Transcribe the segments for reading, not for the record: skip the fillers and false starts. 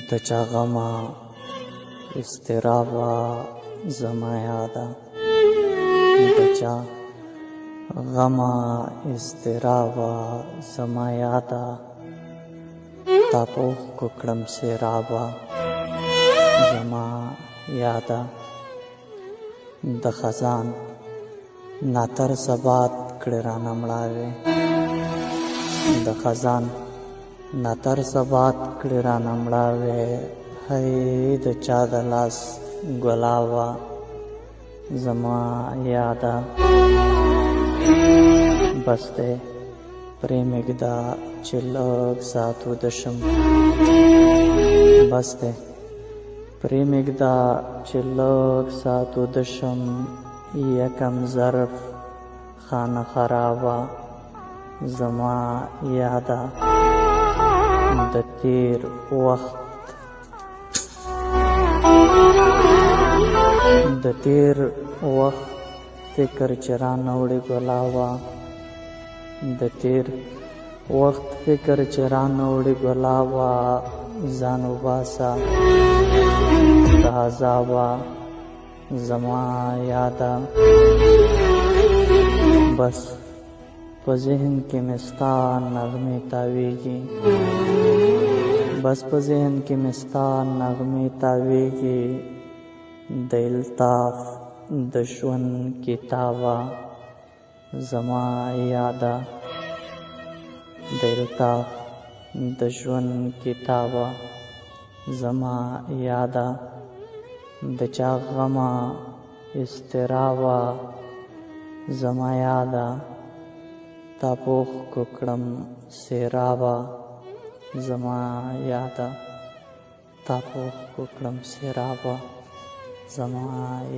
د چا غمه اضطرابه زما یاده د چا غمه اضطرابه زما یاده تا په اوښکو کړم سیرابه زما یاده د خزان ناترسه باد کړې رانه مړاوې د خزان ناترسه باد کړې رانه مړاوې هی د چا د لاس ګلابه زما یاده بس دی پرېمږده چې لږ ساعت ویده شم بس دی پرېمږده چې لږ ساعت ویده شم یکم ظرف خانه خرابه زما یاده د تیر وخت فکر چې رانه وړي ګلابه د تیر وخت فکر چې رانه وړي ګلابه ځان وباسه د عذابه زما یاده بس په ذهن کې مې ستا نغمې تاویږي بس په ذهن کې مې ستا نغمې تاویږي د الطاف د ژوند کتابه زما یاده د الطاف د ژوند کتابه زما یاده د چا غمه اضطرابه زما یاده تا په اوښکو کړم سیرابه زما یاده تا په اوښکو کړم سیرابه زما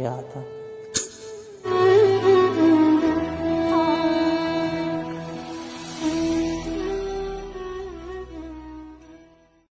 یاده